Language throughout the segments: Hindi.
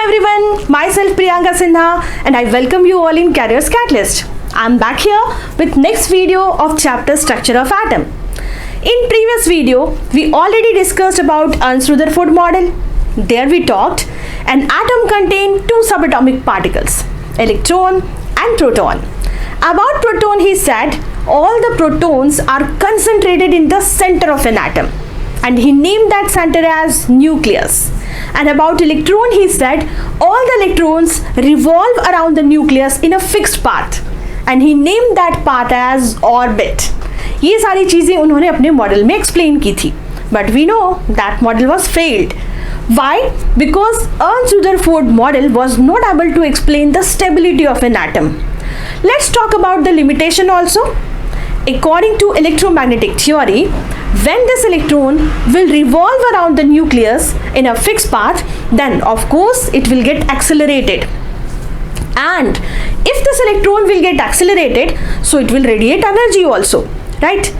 everyone, myself Priyanka Sinha and I welcome you all in Careers Catalyst. I am back here with next video of chapter Structure of Atom. In previous video, we already discussed about Ernst-Rutherford model. There we talked an atom contains two subatomic particles, electron and proton. About proton he said all the protons are concentrated in the center of an atom and he named that center as nucleus. And about electron he said all the electrons revolve around the nucleus in a fixed path and he named that path as orbit. ये सारी चीज़ें उन्होंने अपने मॉडल में एक्सप्लेन की थी, but we know that model was failed. Why? Because Ernst-Rutherford model was not able to explain the stability of an atom. Let's talk about the limitation also. According to electromagnetic theory, when this electron will revolve around the nucleus in a fixed path, then of course it will get accelerated. And if this electron will get accelerated, so it will radiate energy also, right?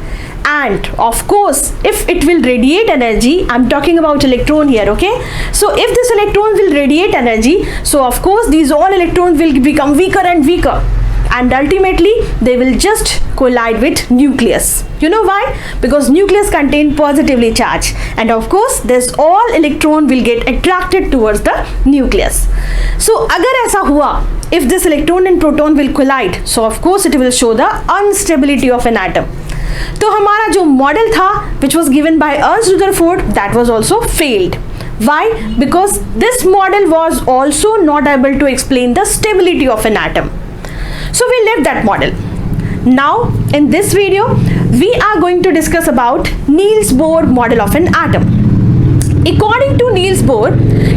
And of course, if it will radiate energy, I'm talking about electron here, okay? So if this electron will radiate energy, so of course these all electrons will become weaker and weaker. And ultimately they will just collide with nucleus. You know why? Because nucleus contain positively charged, and of course this all electron will get attracted towards the nucleus. So अगर ऐसा हुआ, if this electron and proton will collide, so of course it will show the instability of an atom. तो हमारा जो मॉडल था which was given by Ernst-Rutherford, that was also failed. Why? Because this model was also not able to explain the stability of an atom. So we left that model. Now in this video we are going to discuss about Niels Bohr model of an atom. According to Niels Bohr,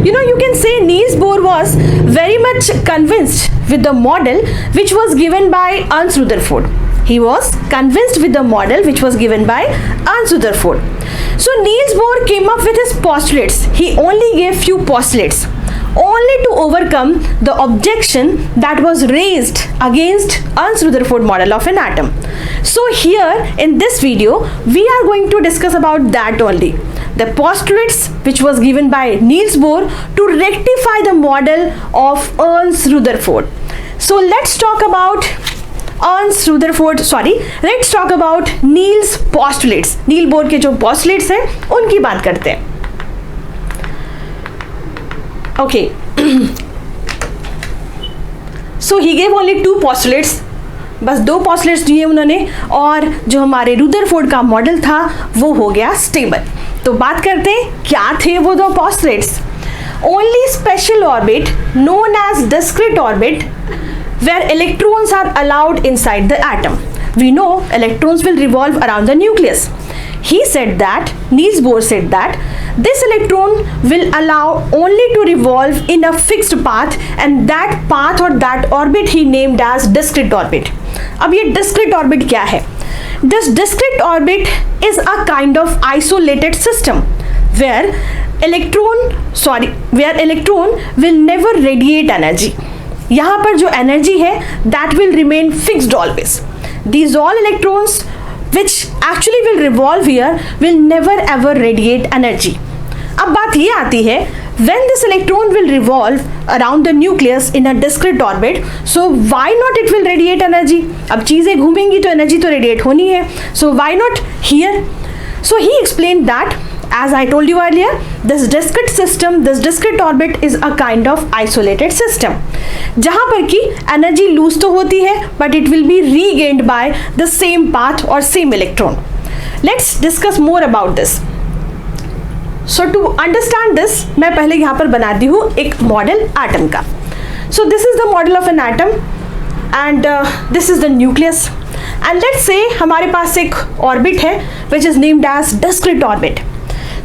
you can say Niels Bohr was very much convinced with the model which was given by Ernst-Rutherford. He was convinced with the model which was given by Ernst-Rutherford. So Niels Bohr came up with his postulates. He only gave few postulates only to overcome the objection that was raised against Ernst-Rutherford model of an atom. So here in this video we are going to discuss about that only, the postulates which was given by Niels Bohr to rectify the model of Ernst-Rutherford. So let's talk about let's talk about Niels postulates. Niels Bohr के जो postulates हैं उनकी बात करते हैं. Okay. So he gave only two postulates. बस दो postulates दिए उन्होंने और जो हमारे रुदरफोर्ड का मॉडल था वो हो गया स्टेबल. तो बात करते हैं क्या थे वो दो postulates. Only special orbit known as discrete orbit where electrons are allowed inside the atom. We know electrons will revolve around the nucleus. He said that, Niels Bohr said that this electron will allow only to revolve in a fixed path and that path or that orbit he named as discrete orbit. अब ये discrete orbit क्या है? This discrete orbit is a kind of isolated system where electron will never radiate energy. यहाँ पर जो energy है that will remain fixed always. These all electrons which actually will revolve here will never ever radiate energy. अब बात ये आती है when this electron will revolve around the nucleus in a discrete orbit, so why not it will radiate energy? अब चीज़ें घूमेंगी तो energy तो radiate होनी है, so why not here? So he explained that, as I told you earlier, this discrete orbit is a kind of isolated system जहाँ पर कि energy lose तो होती है but it will be regained by the same path or same electron. Let's discuss more about this. So to understand this, मैं पहले यहाँ पर बनाती हूँ एक मॉडल एटम का. So this is the model of an atom and this is the nucleus. And let's say हमारे पास एक orbit है which is named as discrete orbit.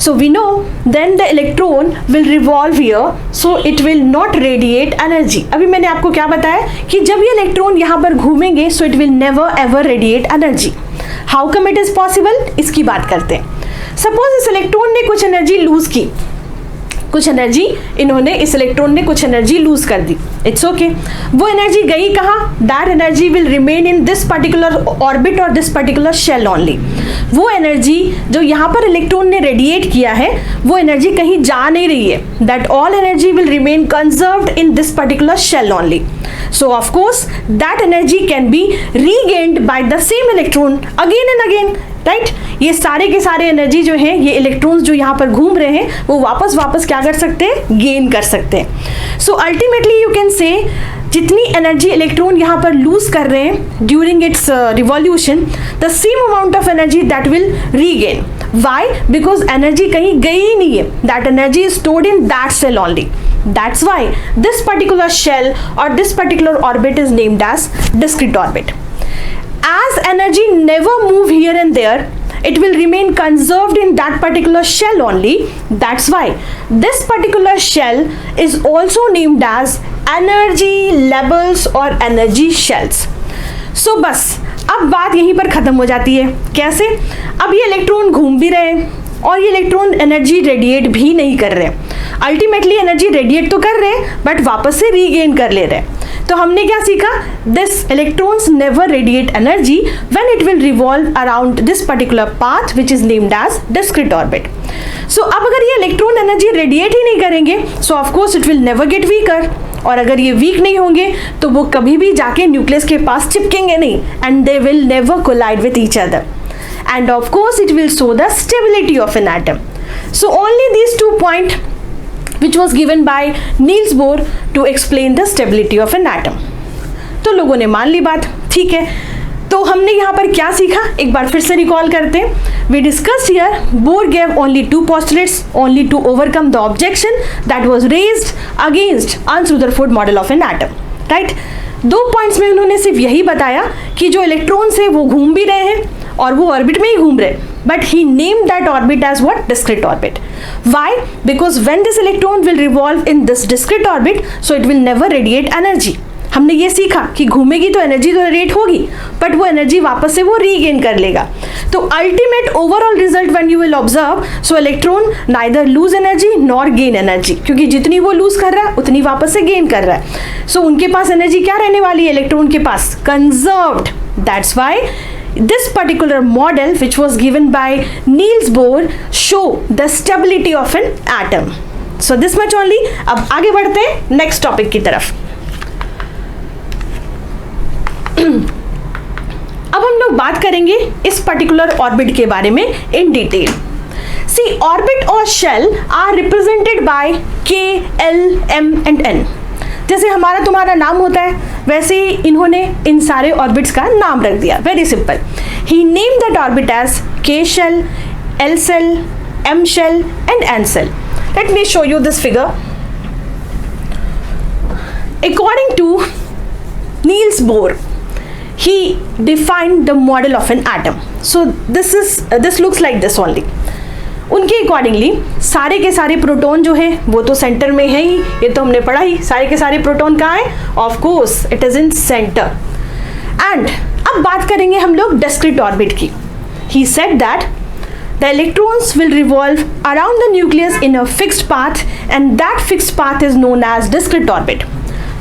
So we know then the electron will revolve here, so it will not radiate energy. अभी मैंने आपको क्या बताया कि जब ये इलेक्ट्रॉन यहाँ पर घूमेंगे so it will never ever radiate energy. How come it is possible? इसकी बात करते हैं. Suppose इस इलेक्ट्रॉन ने कुछ एनर्जी लूज की, कुछ एनर्जी इस इलेक्ट्रॉन ने कुछ एनर्जी लूज कर दी. It's okay. वो एनर्जी गई कहाँ? That energy will remain in this particular orbit और दिस पर्टिकुलर शेल ओनली. वो एनर्जी जो यहाँ पर इलेक्ट्रॉन ने रेडिएट किया है वो एनर्जी कहीं जा नहीं रही है. That all energy will remain conserved in this particular shell only. So of course that energy can be regained by the same electron again and again, right? ये सारे के सारे एनर्जी जो है, ये इलेक्ट्रॉन्स जो यहाँ पर घूम रहे हैं वो वापस क्या कर सकते हैं, गेन कर सकते हैं. So ultimately you can say जितनी एनर्जी इलेक्ट्रॉन यहाँ पर लूज कर रहे हैं during its revolution, the same amount of energy that will regain. Why? Because energy कहीं गई ही नहीं है. That energy is stored in that shell only. That's why this particular shell or this particular orbit is named as discrete orbit. As energy never move here and there, it will remain conserved in that particular shell only. That's why this particular shell is also named as energy levels or energy shells. So बस अब बात यहीं पर ख़त्म हो जाती है. कैसे? अब ये इलेक्ट्रॉन घूम भी रहे हैं और ये इलेक्ट्रॉन एनर्जी रेडिएट भी नहीं कर रहे. अल्टीमेटली एनर्जी रेडिएट तो कर रहे हैं बट वापस से रीगेन कर ले रहे हैं. तो हमने क्या सीखा? This electrons never radiate energy when it will revolve around this particular path which is named as discrete orbit. So अब अगर ये इलेक्ट्रॉन एनर्जी रेडिएट ही नहीं करेंगे so of course it will never get weaker. और अगर ये वीक नहीं होंगे तो वो कभी भी जाके न्यूक्लियस के पास चिपकेंगे नहीं and they will never collide with each other. And of course it will show the stability of an atom. So only these 2 points which was given by Niels Bohr to explain the stability of an atom. तो लोगों ने मान ली बात, ठीक है. तो हमने यहाँ पर क्या सीखा एक बार फिर से रिकॉल करते हैं. We discussed here Bohr gave only 2 postulates only to overcome the objection that was raised against Arns-Rutherford model of an atom, right? 2 points में उन्होंने सिर्फ यही बताया कि जो इलेक्ट्रॉन्स है वो घूम भी रहे हैं और वो ऑर्बिट में ही घूम रहे, but he named that orbit as what? Discrete orbit. Why? Because when this electron will revolve in this discrete orbit so it will never radiate energy. हमने ये सीखा कि घूमेगी तो एनर्जी तो रेडिएट होगी बट वो एनर्जी वापस से वो रीगेन कर लेगा. तो ultimate overall result when you will observe, so electron neither lose energy nor gain energy, क्योंकि जितनी वो लूज कर रहा है उतनी वापस से गेन कर रहा है. सो उनके पास एनर्जी क्या रहने वाली है इलेक्ट्रॉन के पास? Conserved. That's why this particular model which was given by Niels Bohr show the stability of an atom. So this much only. अब आगे बढ़ते हैं नेक्स्ट टॉपिक की तरफ. अब हम लोग बात करेंगे इस पर्टिकुलर ऑर्बिट के बारे में in detail. See, orbit or shell are represented by K, L, M and N. जैसे हमारा तुम्हारा नाम होता है वैसे ही इन्होंने इन सारे ऑर्बिट्स का नाम रख दिया. Very simple. He name that orbit as K shell, L shell, M shell and N shell. Let me show you this figure. According to Niels Bohr, he defined the model of an atom. So this looks like this only. उनके अकॉर्डिंगली सारे के सारे प्रोटॉन जो है वो तो सेंटर में है ही, ये तो हमने पढ़ा ही. सारे के सारे प्रोटॉन कहाँ है? Of course it is in centre. And अब बात करेंगे हम लोग डिस्क्रीट ऑर्बिट की. He said that the electrons will revolve around the nucleus in a fixed path and that fixed path is known as discrete orbit.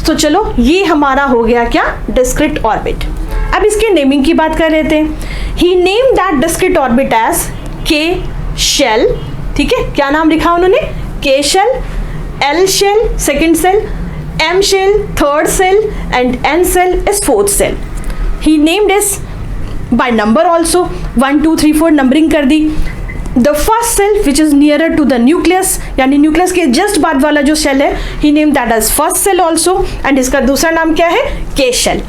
तो चलो ये हमारा हो गया क्या? Discrete orbit. अब इसके नेमिंग की बात कर रहे थे. He name that discrete orbit as K shell. ठीक है, क्या नाम लिखा उन्होंने? K shell, L shell second shell, M shell third shell and N shell is fourth shell. He named is by number also 1 2 3 4 numbering कर दी. The first shell which is nearer to the nucleus, यानी न्यूक्लियस के जस्ट बाद वाला जो सेल है, he name that as first shell also and इसका दूसरा नाम क्या है? K shell.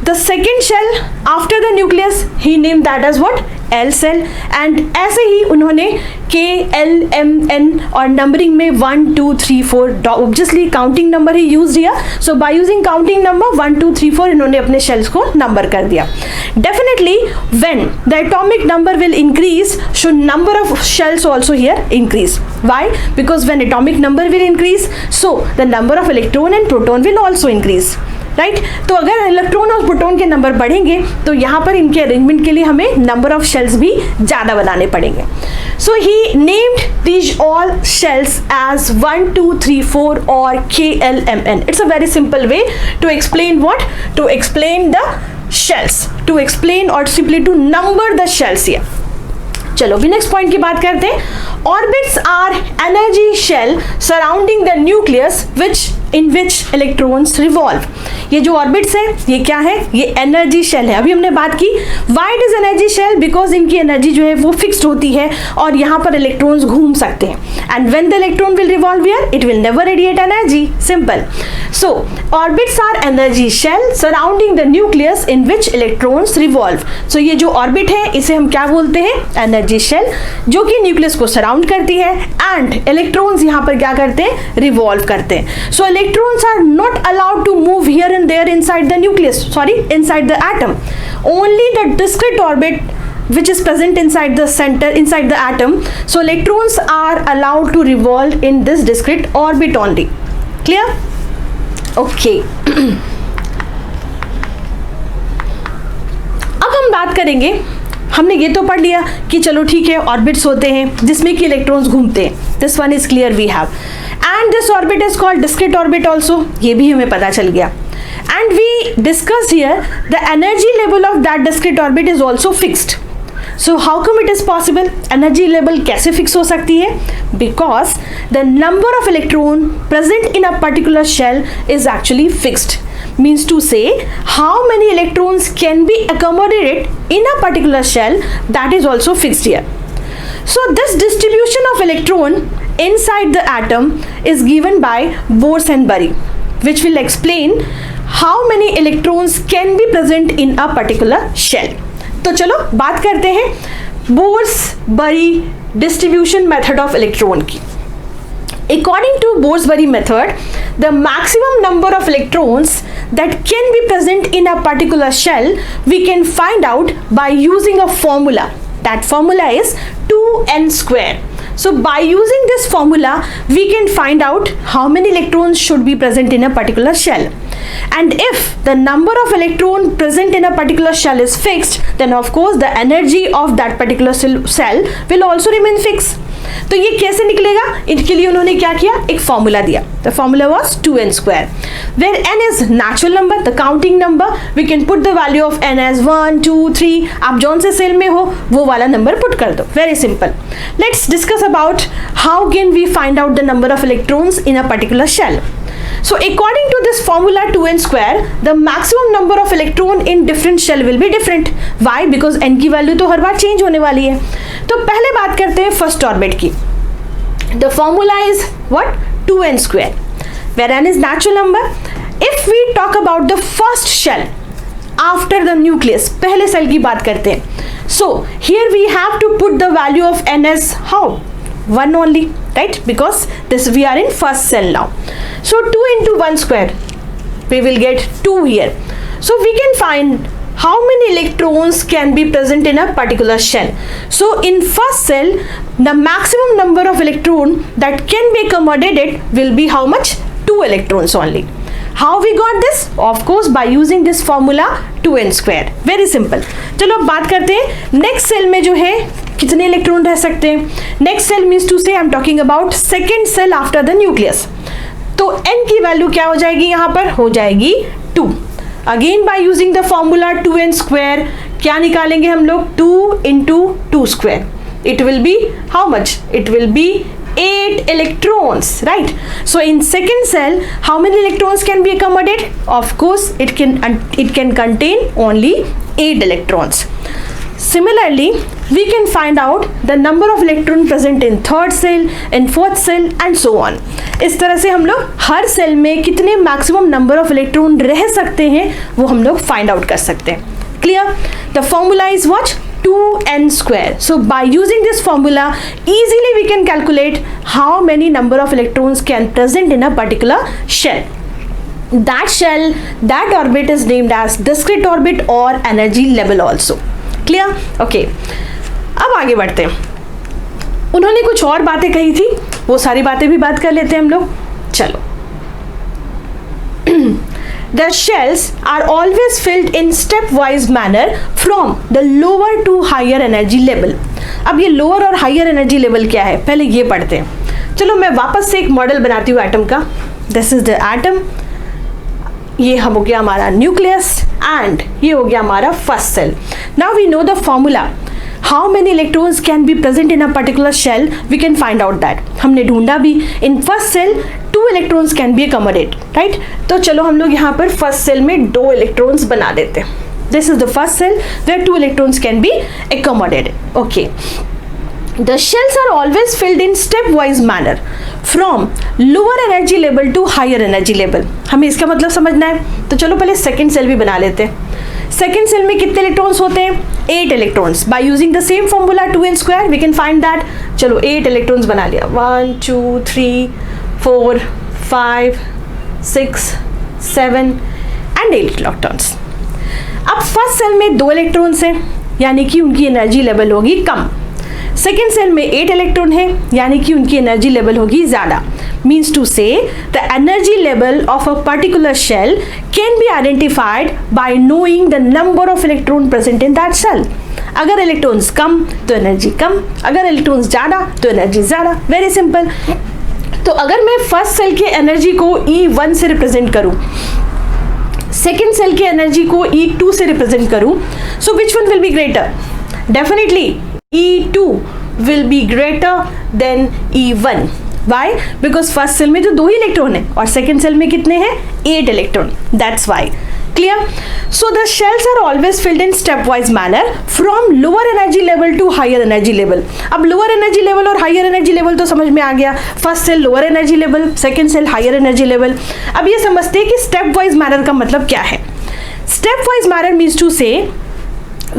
The second shell after the nucleus he named that as what? L cell. and ऐसे ही उन्होंने K, L, M, N और नंबरिंग में 1 2 3 4 ऑब्वियसली काउंटिंग नंबर ही यूज दिया. सो बाय यूजिंग काउंटिंग नंबर 1 2 3 4 इन्होंने अपने शेल्स को नंबर कर दिया. Definitely when the atomic number will increase should number of shells also here increase. Why? Because when atomic number will increase so the number of electron and proton will also increase. Right तो अगर इलेक्ट्रॉन और प्रोटॉन के नंबर बढ़ेंगे तो यहाँ पर इनके अरेंजमेंट के लिए हमें नंबर ऑफ शेल्स भी ज़्यादा बनाने पड़ेंगे. So he named these all shells as 1 2 3 4 और KLMN. It's a very simple way to explain what? To explain the shells, to explain or simply to number the shells here. चलो भी नेक्स्ट पॉइंट की बात करते हैं। Orbits are energy shell surrounding the nucleus in which electrons revolve. ये जो ऑर्बिट्स है ये क्या है, ये एनर्जी शेल है। अभी हमने बात की why it is energy shell, because इनकी एनर्जी जो है वो फिक्स्ड होती है और यहाँ पर इलेक्ट्रॉन्स घूम सकते हैं। And when the electron will revolve here it will never radiate energy, simple. So orbits are energy shell surrounding the nucleus in which electrons revolve. So ये जो ऑर्बिट है इसे हम क्या बोलते हैं, एनर्जी शेल, जो कि न्यूक्लियस को सराउंड करती है एंड इलेक्ट्रॉन्स यहाँ पर क्या करते हैं, रिवॉल्व करते हैं। So electrons are not allowed to move here and there inside the nucleus, inside the atom. Only the discrete orbit which is present inside the center, inside the atom. So electrons are allowed to revolve in this discrete orbit only. Clear? Okay. अब हम बात करेंगे, हमने ये तो पढ़ लिया कि चलो ठीक है ऑर्बिट्स होते हैं जिसमें कि इलेक्ट्रॉन्स घूमते हैं, this one is clear we have, and this orbit is called discrete orbit also, ये भी हमें पता चल गया। And we discussed here the energy level of that discrete orbit is also fixed. So how come it is possible? Energy level कैसे fix हो सकती है? Because the number of electron present in a particular shell is actually fixed. Means to say how many electrons can be accommodated in a particular shell, that is also fixed here. So this distribution of electron inside the atom is given by Bose and Bury, which will explain how many electrons can be present in a particular shell. तो चलो बात करते हैं बोर्स-बरी distribution method of electron की। According to Bose-Bury method, the maximum number of electrons that can be present in a particular shell we can find out by using a formula. That formula is 2n square. So by using this formula we can find out how many electrons should be present in a particular shell. And if the number of electron present in a particular shell is fixed, then of course the energy of that particular cell will also remain fixed. तो ये कैसे निकलेगा, इनके लिए उन्होंने क्या किया, एक फॉर्मूला दिया। The formula was 2n square, where n is natural number, the counting number. We can put the value of n as 1, 2, 3. आप जौन से सेल में हो वो वाला नंबर पुट कर दो, very simple. Let's discuss about how can we find out the number of electrons in a particular shell. So according to this formula 2n square, the maximum number of electron in different shell will be different. Why? Because n की वैल्यू तो हर बार चेंज होने वाली है। तो पहले बात करते हैं फर्स्ट ऑर्बिट की। The formula is what? 2n square, where n is natural number. If we talk about the first shell after the nucleus, पहले सेल की बात करते हैं। So here we have to put the value of n as how? 1 only, right? Because this we are in first cell now. So 2 into 1 square, we will get 2 here. So we can find how many electrons can be present in a particular shell. So in first cell, the maximum number of electron that can be accommodated will be how much? 2 electrons only. How we got this? Of course by using this formula 2n square. Very simple. चलो अब बात करते हैं नेक्स्ट सेल में जो है कितने इलेक्ट्रॉन रह सकते हैं। Next cell means to say I am talking about second shell after the nucleus. तो n की वैल्यू क्या हो जाएगी, यहाँ पर हो जाएगी 2। Again by using the formula 2n square क्या निकालेंगे हम लोग, 2 into 2 square. It will be how much? It will be 8 electrons, right? So in second cell, how many electrons can be accommodated? Of course, it can contain only 8 electrons. Similarly, we can find out the number of electron present in third cell, in fourth cell, and so on. इस तरह से हम लोग हर सेल में कितने मैक्सिमम नंबर ऑफ इलेक्ट्रॉन रह सकते हैं वो हम लोग फाइंड आउट कर सकते हैं। Clear? The formula is what? 2n square. So by using this formula, easily we can calculate how many number of electrons can present in a particular shell. That shell, that orbit is named as discrete orbit or energy level also. Clear? Okay. अब आगे बढ़ते हैं। उन्होंने कुछ और बातें कही थी, वो सारी बातें भी बात कर लेते हैं हम लोग। चलो। The shells are always filled in stepwise manner from the lower to higher energy level. अब ये lower और higher energy level क्या है, पहले ये पढ़ते हैं। चलो मैं वापस से एक मॉडल बनाती हूँ एटम का। This is the atom. ये हम हो गया हमारा न्यूक्लियस एंड ये हो गया हमारा first shell. Now we know the formula how many electrons can be present in a particular shell, we can find out that. हमने ढूंढा भी in first shell 2 electrons can be accommodate, right. तो चलो हम लोग यहाँ पर फर्स्ट सेल में 2 इलेक्ट्रॉन्स बना देते हैं. This is the first shell where 2 electrons can be accommodated. Okay. The shells are always filled in stepwise manner from lower energy level to higher energy level. हमें इसका मतलब समझना है, तो चलो पहले सेकेंड सेल भी बना लेते हैं. सेकेंड सेल में कितने इलेक्ट्रॉन्स होते हैं? 8 electrons. By using the same formula 2n square we can find that. चलो 8 इलेक्ट्रॉन्स बना लिया. 1 2 3 4 5 6 7 एंड 8 इलेक्ट्रॉन्स. अब फर्स्ट सेल में 2 इलेक्ट्रॉन्स हैं, यानी कि उनकी एनर्जी लेवल होगी कम. सेकेंड सेल में 8 इलेक्ट्रॉन है, यानी कि उनकी एनर्जी लेवल होगी ज्यादा. Means to say the energy level of a particular shell can be identified by knowing the number of electron present in that shell. अगर इलेक्ट्रॉन्स कम तो एनर्जी कम, अगर इलेक्ट्रॉन्स ज्यादा तो एनर्जी ज्यादा. Very simple. तो अगर मैं फर्स्ट सेल की एनर्जी को E1 से रिप्रेजेंट करूं, सेकेंड सेल की एनर्जी को E2 से रिप्रेजेंट करूं, so which one will be greater? Definitely E2 will be greater than E1. Why? Because first cell में जो 2 ही इलेक्ट्रॉन है और second cell में कितने हैं? 8 electron. That's why. Clear? So the shells are always filled in stepwise manner from lower energy level to higher energy level. अब lower energy level और higher energy level तो समझ में आ गया. First cell lower energy level, second cell higher energy level. अब ये समझते हैं कि stepwise manner का मतलब क्या है. Stepwise manner means to say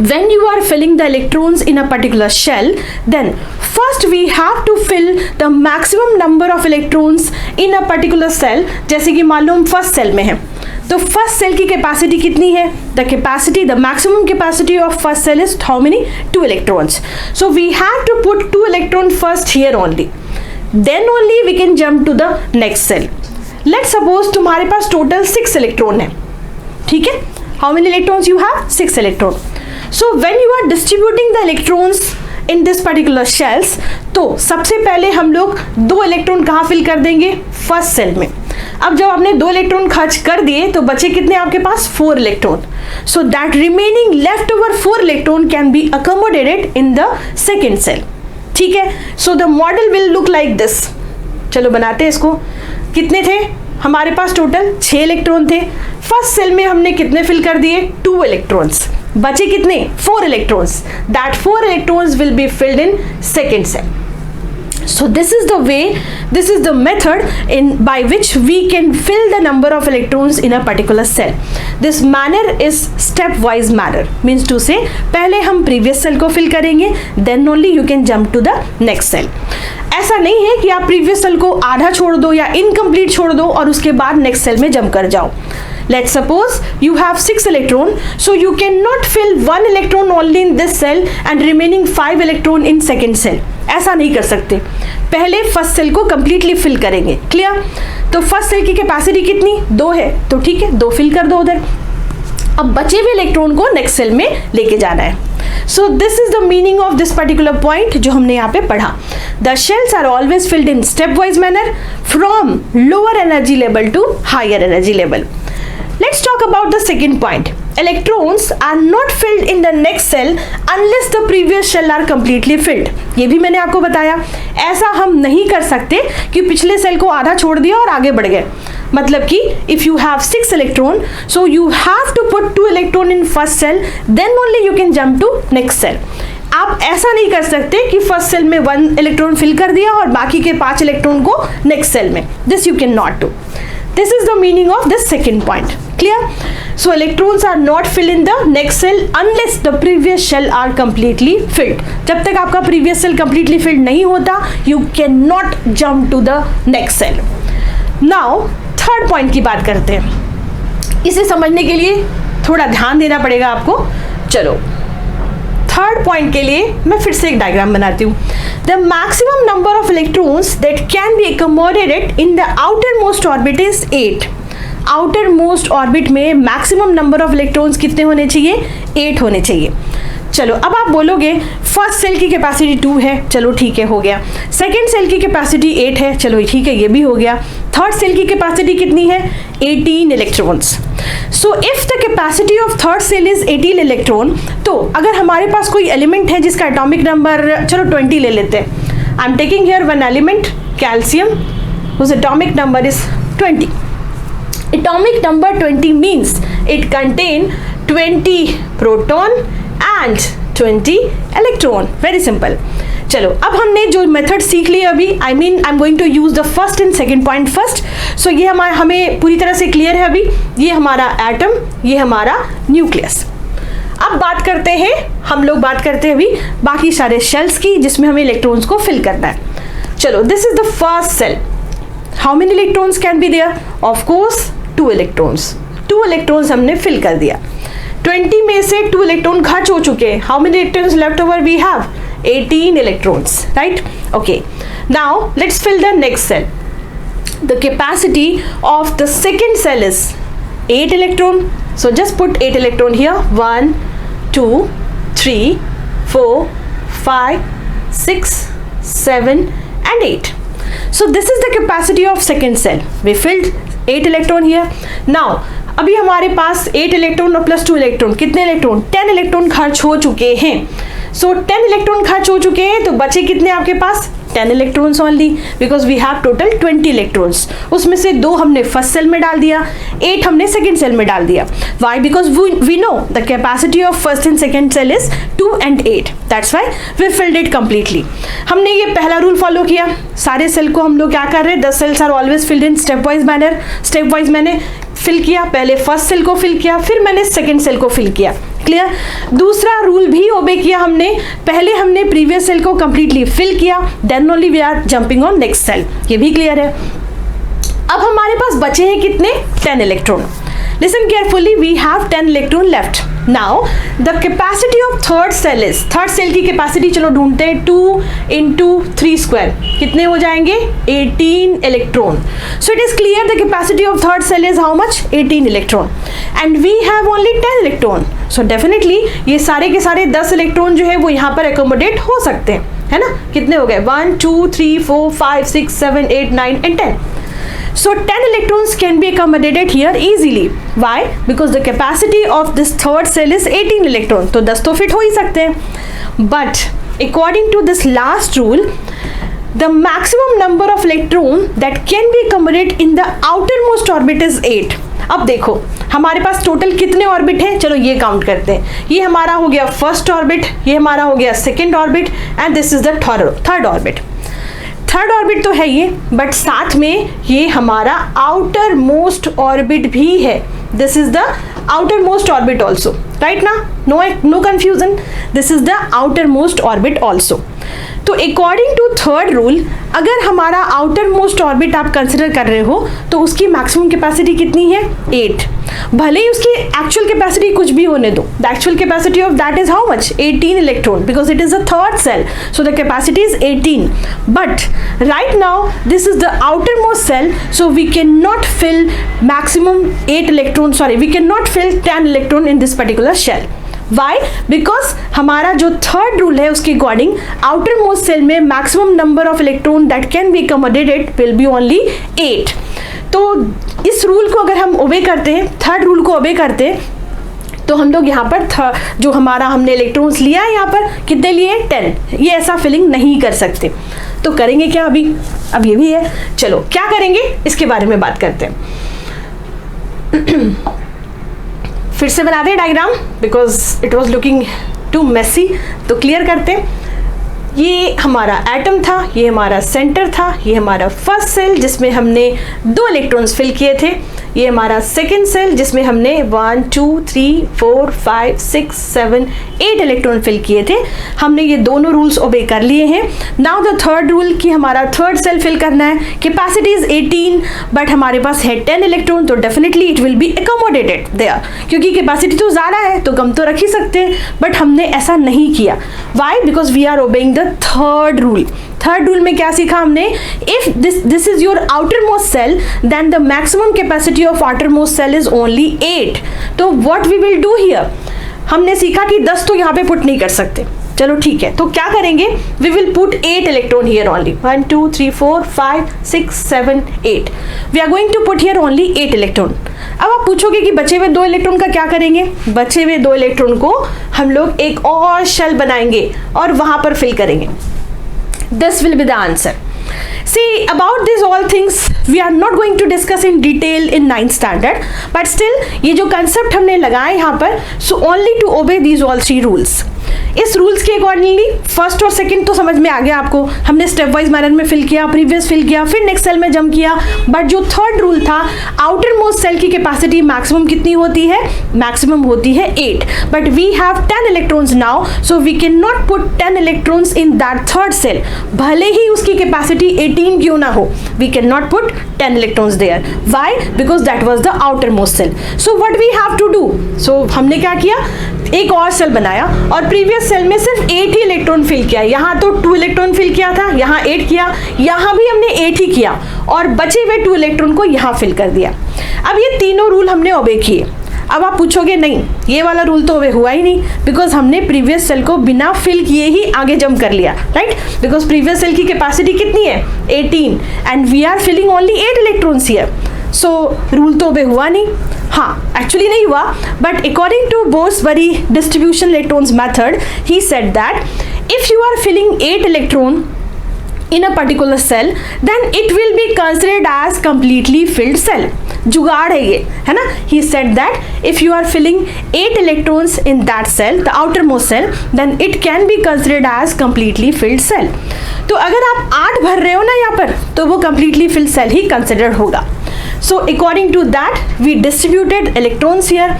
when you are filling the electrons in a particular shell, then first we have to fill the maximum number of electrons in a particular cell. जैसे कि मान लो हम फर्स्ट सेल में हैं, तो फर्स्ट सेल की कैपेसिटी कितनी है? the maximum capacity of first cell is how many? 2 electrons. So we have to put 2 electrons first here only. Then only we can jump to the next cell. Let's suppose तुम्हारे पास टोटल 6 इलेक्ट्रॉन है, ठीक है? How many electrons you have? 6 electrons. So when you are distributing the electrons in this particular shells, तो सबसे पहले हम लोग 2 इलेक्ट्रॉन कहाँ फिल कर देंगे? फर्स्ट सेल में. अब जब आपने 2 इलेक्ट्रॉन खर्च कर दिए तो बचे कितने आपके पास? 4 electron. So that remaining left over 4 electron can be accommodated in the second shell. ठीक है. So the model will look like this. चलो बनाते हैं इसको. कितने थे हमारे पास? टोटल 6 इलेक्ट्रॉन थे. फर्स्ट सेल में हमने कितने फिल कर दिए? 2 इलेक्ट्रॉन्स. बचे कितने? 4 electrons. That 4 electrons will be filled in second cell. So this is the way, this is the method by which we can fill the number of electrons in a particular cell. This manner is stepwise manner. Means to say पहले हम previous cell को fill करेंगे, then only you can jump to the next cell. ऐसा नहीं है कि आप previous cell को आधा छोड़ दो या incomplete छोड़ दो और उसके बाद next cell में jump कर जाओ. Let's suppose you have 6 electron, so you cannot fill 1 electron only in this cell and remaining 5 electron in second cell. ऐसा नहीं कर सकते. पहले फर्स्ट सेल को completely fill करेंगे. क्लियर? तो फर्स्ट सेल की कैपेसिटी कितनी? 2 है, तो ठीक है 2 फिल कर दो उधर. अब बचे हुए इलेक्ट्रॉन को नेक्स्ट सेल में लेके जाना है. So this is the meaning of this particular point जो हमने यहाँ पे पढ़ा. The shells are always filled in stepwise manner from lower energy level to higher energy level. Let's talk about the second point. Electrons are not filled in the next cell unless the previous shell are completely filled. ये भी मैंने आपको बताया. ऐसा हम नहीं कर सकते कि पिछले सेल को आधा छोड़ दिया और आगे बढ़ गए. मतलब कि if you have 6 electron, so you have to put 2 electron in first cell, then only you can jump to next cell. आप ऐसा नहीं कर सकते कि फर्स्ट सेल में 1 इलेक्ट्रॉन फिल कर दिया और बाकी के 5 इलेक्ट्रॉन को नेक्स्ट सेल में. This you cannot do. This is the meaning of this second point. Clear? So electrons are not filled in the next cell unless the previous shell are completely filled. जब तक आपका previous cell completely filled नहीं होता, you cannot jump to the next cell. Now third point की बात करते हैं. इसे समझने के लिए थोड़ा ध्यान देना पड़ेगा आपको. चलो थर्ड पॉइंट के लिए मैं फिर से एक डायग्राम बनाती हूँ. The maximum number of electrons that can be accommodated in the outermost orbit is 8. outermost orbit में मैक्सिमम नंबर ऑफ इलेक्ट्रॉन्स कितने होने चाहिए? 8 होने चाहिए. चलो अब आप बोलोगे फर्स्ट सेल की कैपेसिटी 2 है, चलो ठीक है हो गया. सेकेंड सेल की कैपेसिटी 8 है, चलो ठीक है ये भी हो गया. थर्ड सेल की कैपेसिटी कितनी है? 18 electrons. So if the capacity of third shell is 18 electron, तो अगर हमारे पास कोई एलिमेंट है जिसका एटॉमिक नंबर चलो 20 ले लेते हैं, I am taking here one element calcium whose atomic number is 20. Atomic number 20 means it contain 20 proton and 20 electron. Very simple. चलो अब हमने जो मेथड सीख ली अभी, I am going to use the first and second point first. So ये हमें पूरी तरह से क्लियर है अभी. ये हमारा एटम, ये हमारा न्यूक्लियस. अब बात करते हैं, हम लोग बात करते हैं अभी बाकी सारे शेल्स की जिसमें हमें इलेक्ट्रॉन्स को फिल करना है. चलो, this is the first shell. How many electrons can be there? Of course, 2 electrons. 2 electrons हमने fill कर दिया. 20 में से 2 electron खर्च हो चुके हैं. How many electrons left over we have? 18 electrons, right? Okay. Now let's fill the next cell. The capacity of the second cell is 8 electron. So just put 8 electron here. 1, 2, 3, 4, 5, 6, 7, and 8. So this is the capacity of second cell. We filled 8 electron here. Now अभी हमारे पास 8 इलेक्ट्रॉन और प्लस 2 इलेक्ट्रॉन, कितने इलेक्ट्रॉन? 10 इलेक्ट्रॉन खर्च हो चुके हैं. सो 10 इलेक्ट्रॉन खर्च हो चुके हैं, तो बचे कितने आपके पास? 10 electrons only, because we have total 20 electrons. उसमें से 2 हमने फर्स्ट सेल में डाल दिया, 8 हमने सेकेंड सेल में डाल दिया. Why? Because we know the capacity of first and second shell is 2 and 8. That's why we filled it completely. हमने ये पहला रूल फॉलो किया. सारे सेल को हम लोग क्या कर रहे हैं? 10 shells are always filled in step wise manner. Step wise मैंने फिल किया. पहले फर्स्ट सेल को फिल किया, फिर मैंने सेकेंड सेल को फिल किया. क्लियर? दूसरा रूल भी ओबे किया हमने. पहले हमने प्रीवियस सेल को कंप्लीटली फिल किया, then only we are jumping on next shell. ये भी क्लियर है. अब हमारे पास बचे हैं कितने? 10 electron. Listen carefully, we have 10 electron left. Now the capacity of third cell is, third cell की capacity चलो ढूंढते हैं. 2 into 3 square कितने हो जाएंगे? 18 electron. So it is clear the capacity of third cell is how much? 18 electron. And we have only 10 electron. So definitely ये सारे के सारे 10 electron जो है वो यहाँ पर accommodate हो सकते हैं, है ना? कितने हो गए? 1, 2, 3, 4, 5, 6, 7, 8, 9 and 10. So 10 electrons can be accommodated here easily. Why? Because the capacity of this third cell is 18 electron. तो 10 तो फिट हो ही सकते हैं. But according to this last rule, the maximum number of electron that can be accommodated in the outermost orbit is 8. अब देखो हमारे पास टोटल कितने ऑर्बिट हैं? चलो ये काउंट करते हैं. ये हमारा हो गया फर्स्ट ऑर्बिट, ये हमारा हो गया second orbit, and this is the third orbit. Third orbit तो है ये, बट साथ में ये हमारा आउटर मोस्ट ऑर्बिट भी है. This is the outer most orbit also, right ना? No confusion. This is the outer most orbit also. तो अकॉर्डिंग टू थर्ड रूल, अगर हमारा आउटर मोस्ट ऑर्बिट आप कंसिडर कर रहे हो तो उसकी मैक्सिमम कैपेसिटी कितनी है? 8. भले ही उसकी एक्चुअल कैपेसिटी कुछ भी होने दो, the actual capacity of that is how much? 18 electron, because it is a third shell, so the capacity is 18. But right now this is the outer most shell, so we can not fill maximum 8 electron, sorry we can not fill 10 electron in this particular shell. Why? Because हमारा जो थर्ड रूल है उसके अकॉर्डिंग आउटर मोस्ट सेल में maximum number of electron that can be accommodated will be only 8. तो इस रूल को अगर हम ओबे करते हैं, थर्ड रूल को ओबे करते हैं, तो हम लोग यहाँ पर जो हमारा हमने इलेक्ट्रॉन्स लिया है यहाँ पर कितने लिए? 10. ये ऐसा फिलिंग नहीं कर सकते. तो करेंगे क्या अभी? अब ये भी है. चलो क्या करेंगे इसके बारे में बात करते हैं. फिर से बनाते हैं diagram, because it was looking too messy. तो क्लियर करते हैं. ये हमारा एटम था, ये हमारा सेंटर था, ये हमारा फर्स्ट सेल जिसमें हमने 2 इलेक्ट्रॉन्स फिल किए थे, ये हमारा सेकेंड सेल जिसमें हमने 1, 2, 3, 4, 5, 6, 7, 8 इलेक्ट्रॉन फिल किए थे. हमने ये दोनों रूल्स ओबे कर लिए हैं. नाउ द थर्ड रूल कि हमारा थर्ड सेल फिल करना है. कैपेसिटी इज 18, बट हमारे पास है 10 इलेक्ट्रॉन, तो definitely it will be accommodated there. क्योंकि कैपेसिटी तो ज़्यादा है तो कम तो रख ही सकते हैं, बट हमने ऐसा नहीं किया. Why? Because we are obeying the third rule. Third rule में क्या सीखा हमने? If this is your outer most shell, then the maximum capacity of outer most shell is only 8. तो what we will do here, हमने सीखा कि 10 तो यहाँ पे पुट नहीं कर सकते, चलो ठीक है, तो क्या करेंगे, we will put 8 electron here only, 1 2 3 4 5 6 7 8, we are going to put here only 8 electron. अब आप पूछोगे कि बचे हुए 2 इलेक्ट्रॉन का क्या करेंगे, बचे हुए 2 इलेक्ट्रॉन को हम लोग एक और शेल बनाएंगे और वहां पर फिल करेंगे। This will be the answer. See, about these all things we are not going to discuss in detail in 9th standard, but still ये जो concept हमने लगाए यहाँ पर, so only to obey these all 3 rules। इस रूल्स के अकॉर्डिंगली फर्स्ट और सेकंड तो समझ में आ गया आपको, हमने स्टेप वाइज मैनर में फिल किया, प्रीवियस फिल किया, फिर नेक्स्ट सेल में जंप किया। बट जो थर्ड रूल था, आउटर मोस्ट सेल की कैपेसिटी मैक्सिमम कितनी होती है, मैक्सिमम होती है 8, but we have 10 electrons now, so we can not put 10 electrons in that third shell, भले ही उसकी कैपेसिटी 18 क्यों ना हो, we can not put 10 electrons there. Why? Because that was the outer most shell. So what we have to do, so हमने क्या किया, एक और सेल बनाया और प्रीवियस सेल में सिर्फ 8 ही इलेक्ट्रॉन फिल किया। यहाँ तो 2 इलेक्ट्रॉन फिल किया था, यहाँ 8 किया, यहाँ भी हमने 8 ही किया और बचे हुए 2 इलेक्ट्रॉन को यहाँ फिल कर दिया। अब ये तीनों रूल हमने ओबे किए। अब आप पूछोगे नहीं, ये वाला रूल तो ओबे हुआ ही नहीं, बिकॉज हमने प्रीवियस सेल को बिना फिल किए ही आगे जंप कर लिया, राइट? बिकॉज प्रीवियस सेल की कैपेसिटी कितनी है, 18, and we are filling only 8 electrons here. So rule तो ओबे हुआ नहीं। हाँ, एक्चुअली नहीं हुआ, but according to Bohr Bury distribution electrons method, he said that if you are filling 8 electron in a particular cell, then it will be considered as completely filled cell। जुगाड़ है ये, है ना? He said that if you are filling 8 electrons in that cell, the outermost cell, then it can be considered as completely filled cell। तो अगर आप 8 भर रहे हो ना यहाँ पर, तो वो completely filled cell ही considered होगा। So according to that, we distributed electrons here।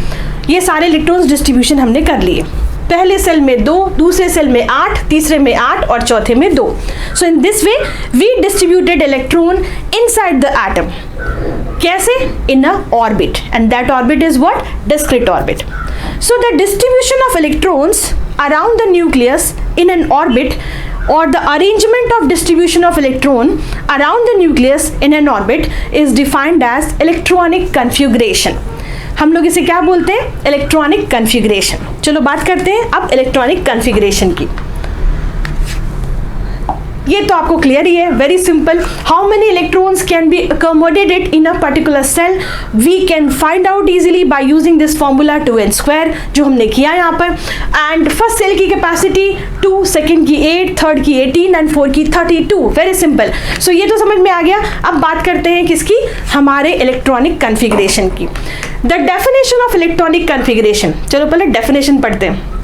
ये सारे electrons distribution हमने कर लिए। पहले सेल में 2, दूसरे सेल में 8, तीसरे में 8 और चौथे में 2। So in this way we distributed electron inside the atom. कैसे? In a orbit, and that orbit is what? Discrete orbit. So the distribution of electrons around the nucleus in an orbit, or the arrangement of distribution of electron around the nucleus in an orbit is defined as electronic configuration। हम लोग इसे क्या बोलते हैं? Electronic configuration. चलो बात करते हैं अब इलेक्ट्रॉनिक कन्फिग्रेशन की। ये तो आपको क्लियर ही है, very simple. How many electrons can be accommodated in a particular shell, we can find out easily by using this formula 2n², जो हमने किया यहाँ पर। एंड फर्स्ट सेल की कैपेसिटी 2, सेकंड की 8, थर्ड की 18 एंड फोर्थ की 32। Very simple. सो ये तो समझ में आ गया। अब बात करते हैं किसकी? हमारे इलेक्ट्रॉनिक कन्फिग्रेशन की। The definition of electronic configuration, चलो पहले डेफिनेशन पढ़ते हैं।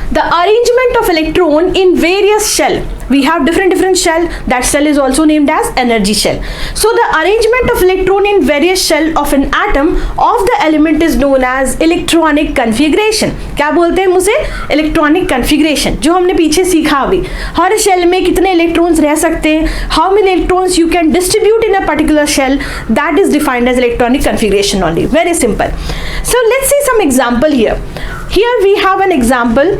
The arrangement of electron in various shell, we have different shell, that shell is also named as energy shell। So the arrangement of electron in various shell of an atom of the element is known as electronic configuration। क्या बोलते हैं उसे? इलेक्ट्रॉनिक कन्फिग्रेशन, जो हमने पीछे सीखा अभी। हर शेल में कितने इलेक्ट्रॉन्स रह सकते हैं, how many electrons you can distribute in a particular shell, that is defined as electronic configuration only. Very simple. So let's see some example here. Here we have an example.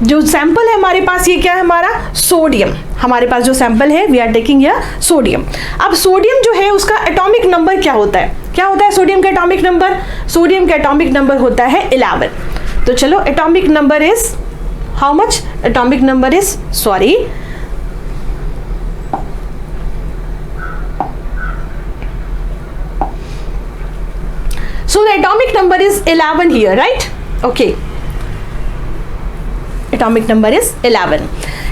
जो सैंपल है हमारे पास, ये क्या है हमारा? सोडियम। हमारे पास जो सैंपल है, we are taking here sodium. अब सोडियम जो है उसका एटॉमिक नंबर क्या होता है? क्या होता है सोडियम का एटॉमिक नंबर? सोडियम का एटॉमिक नंबर होता है 11। तो चलो, atomic number is how much? Atomic number is, sorry, so the atomic number is 11 here, right? Okay, atomic number is 11.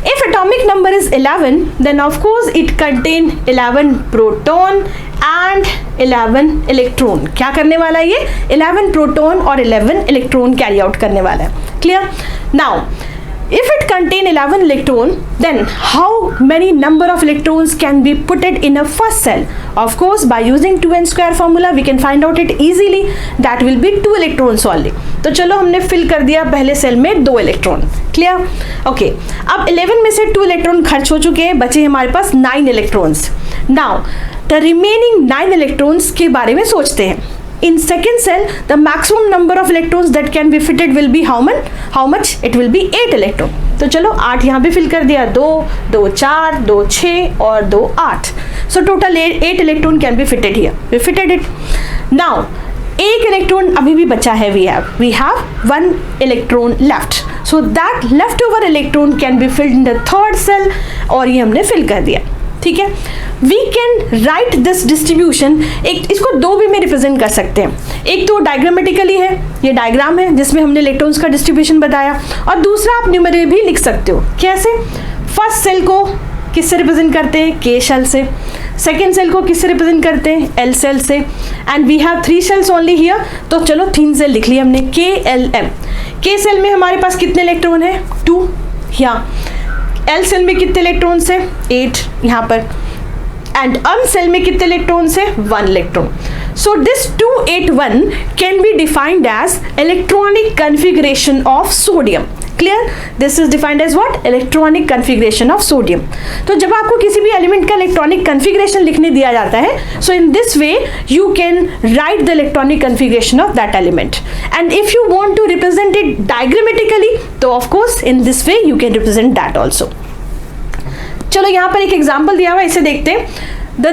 If atomic number is 11, then of course it contain 11 proton and 11 electron। क्या करने वाला है ये? 11 proton और 11 electron carry out करने वाला है। Clear? Now, if it contain 11 electron, then how many number of electrons can be put it in a first cell? Of course, by using 2n² formula, we can find out it easily. That will be 2 electrons only। तो चलो, हमने फिल कर दिया पहले सेल में 2 इलेक्ट्रॉन। क्लियर? ओके। अब 11 में से 2 इलेक्ट्रॉन खर्च हो चुके हैं, बचे हमारे पास 9 electrons. Now the remaining 9 electrons के बारे में सोचते हैं। In second cell, the maximum number of electrons that can be fitted will be how much? It will be 8 electron। तो चलो 8 यहाँ पे फिल कर दिया, 2, 2, 4, 2, 6 और 2, 8। So total 8 electron can be fitted here। We fitted it। Now एक इलेक्ट्रॉन अभी भी बचा है, we have 1 electron left। So that left over electron can be filled in the third shell, और ये हमने फिल कर दिया, ठीक है। We can write this distribution, एक इसको दो वे में रिप्रेजेंट कर सकते हैं, एक तो डायग्रामेटिकली है, ये डायग्राम है जिसमें हमने इलेक्ट्रॉन्स का डिस्ट्रीब्यूशन बताया, और दूसरा आप न्यूमेरिकली भी लिख सकते हो। कैसे? फर्स्ट सेल को किससे रिप्रेजेंट करते हैं? के शेल से। सेकेंड सेल को किससे रिप्रेजेंट करते हैं? एल सेल से। And we have 3 shells only here, तो चलो 3 सेल लिख लिया हमने, के एल एम। के सेल में हमारे पास कितने इलेक्ट्रॉन है? 2 यहाँ। एल सेल में कितने इलेक्ट्रॉन्स है? 8 यहाँ पर। एंड एम सेल में कितने इलेक्ट्रॉन्स है? 1 electron. So this 281 can be defined as electronic configuration of sodium. Clear? This is defined as what? Electronic configuration of sodium. तो जब आपको किसी भी एलिमेंट का इलेक्ट्रॉनिक कन्फिग्रेशन लिखने दिया जाता है, so in this way you can write the electronic configuration of that element. And if you want to represent it diagrammatically, तो of course in this way you can represent that also. चलो यहाँ पर एक एग्जाम्पल दिया हुआ है, इसे देखते हैं। The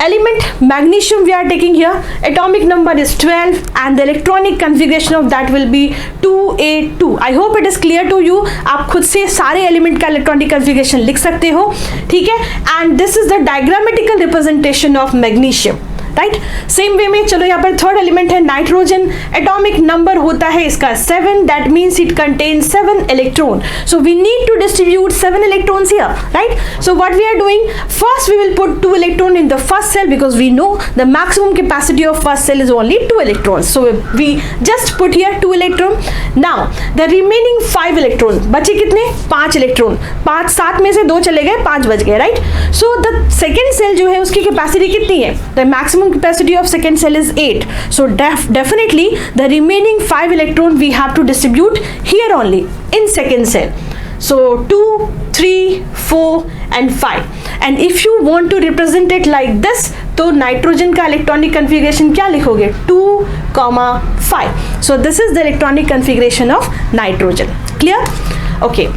element magnesium we are taking here, atomic number is 12 and the electronic configuration of that will be 282. I hope it is clear to you. आप खुद से सारे एलिमेंट का इलेक्ट्रॉनिक कन्फिगरेशन लिख सकते हो, ठीक है। And this is the diagrammatical representation of magnesium, right. Same way में चलो यहाँ पर थर्ड एलिमेंट है नाइट्रोजन, एटॉमिक नंबर होता है इसका 7, that means it contains 7 electron, so we need to distribute 7 electrons here, right? So what we are doing, first we will put 2 electron in the first cell because we know the maximum capacity of first cell is only 2 electrons, so we just put here 2 electron. Now the remaining 5 electron, बचे कितने? 5 electron, 5 7 में से 2 चले गए, 5 बच गए, right? So the second cell जो है उसकी कैपेसिटी कितनी है? The maximum capacity of second cell is 8, so definitely the remaining 5 electron we have to distribute here only in second cell. So 2, 3, 4 and 5, and if you want to represent it like this, तो नाइट्रोजन का इलेक्ट्रॉनिक कन्फिग्रेशन क्या लिखोगे? 2, 5. So this is the electronic configuration of nitrogen. Clear? Okay.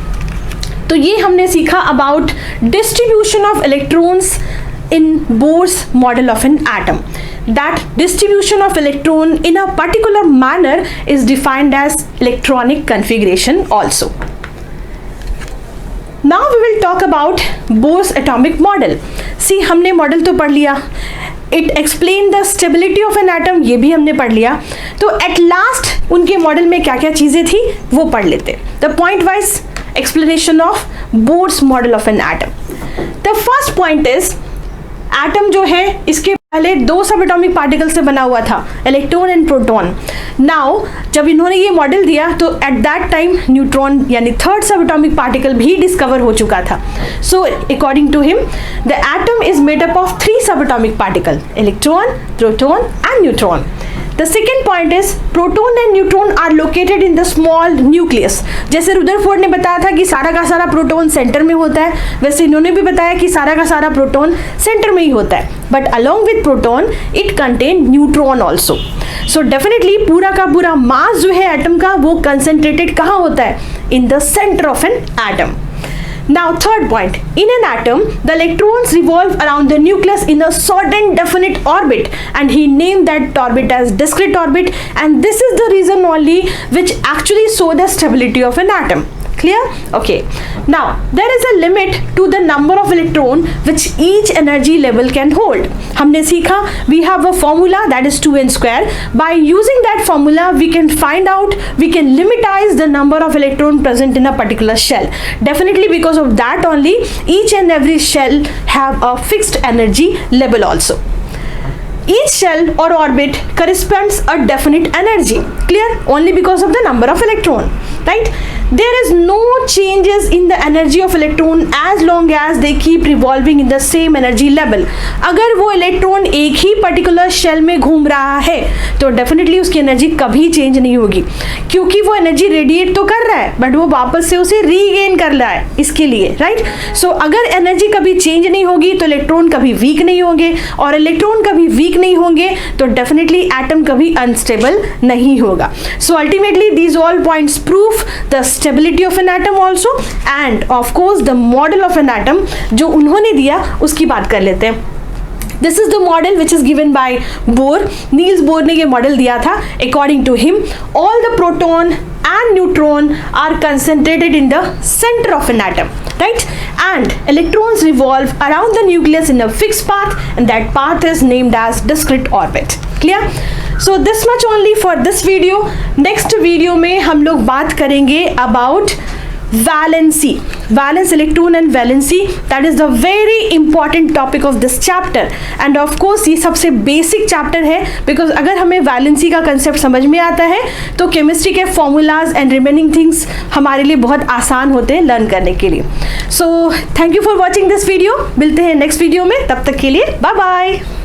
तो ये हमने सीखा about distribution of electrons in Bohr's model of an atom. That distribution of electron in a particular manner is defined as electronic configuration also. Now we will talk about Bohr's atomic model. See, हमने मॉडल तो पढ़ लिया, it explain the stability of an atom, ये भी हमने पढ़ लिया। तो एट लास्ट उनके मॉडल में क्या क्या चीज़ें थी वो पढ़ लेते। The point wise explanation of Bohr's model of an atom. The first point is, atom जो है इसके पहले 2 सब एटॉमिक पार्टिकल से बना हुआ था, इलेक्ट्रॉन एंड प्रोटॉन। नाउ जब इन्होंने ये मॉडल दिया तो एट दैट टाइम न्यूट्रॉन यानी थर्ड सब एटॉमिक पार्टिकल भी डिस्कवर हो चुका था। So according to him the atom is made up of 3 sub atomic particle, electron, proton and neutron. The second point is proton and neutron are located in the small nucleus. जैसे रुदरफोर्ड ने बताया था कि सारा का सारा प्रोटॉन सेंटर में होता है, वैसे इन्होंने भी बताया कि सारा का सारा प्रोटॉन सेंटर में ही होता है, but along with proton it contain neutron also. So definitely पूरा का पूरा मास जो है एटम का वो कंसंट्रेटेड कहाँ होता है? In the center of an atom. Now third point, in an atom the electrons revolve around the nucleus in a certain definite orbit, and he named that orbit as discrete orbit, and this is the reason only which actually show the stability of an atom. Clear? Okay. Now there is a limit to the number of electron which each energy level can hold. हमने सीखा we have a formula that is 2n square. By using that formula we can find out, we can limitize the number of electron present in a particular shell. Definitely because of that only each and every shell have a fixed energy level also. Each shell or orbit corresponds a definite energy. Clear? Only because of the number of electron, right? There is no changes in the energy of electron as long as they keep revolving in the same energy level. अगर वो इलेक्ट्रॉन एक ही पर्टिकुलर शेल में घूम रहा है तो डेफिनेटली उसकी एनर्जी कभी चेंज नहीं होगी, क्योंकि वो एनर्जी रेडिएट तो कर रहा है बट वो वापस से उसे रीगेन कर रहा है इसके लिए, राइट? सो अगर एनर्जी कभी चेंज नहीं होगी तो इलेक्ट्रॉन कभी वीक नहीं होंगे, और इलेक्ट्रॉन कभी वीक नहीं होंगे तो डेफिनेटली एटम कभी अनस्टेबल नहीं होगा। So ultimately these all points prove the stability of an atom also, and of course the model of an atom जो उन्होंने दिया उसकी बात कर लेते हैं। This is the model which is given by Bohr, Niels Bohr ने ये मॉडल दिया था. According to him all the proton and neutron are concentrated in the center of an atom, right? And electrons revolve around the nucleus in a fixed path, and that path is named as discrete orbit. Clear? So this much only for this video. Next video में हम लोग बात करेंगे about valency, valence electron and valency. That is the very important topic of this chapter, and of course ये सबसे basic chapter है, because अगर हमें valency का concept समझ में आता है तो chemistry के formulas and remaining things हमारे लिए बहुत आसान होते हैं learn करने के लिए. So thank you for watching this video. मिलते हैं next video में, तब तक के लिए bye bye.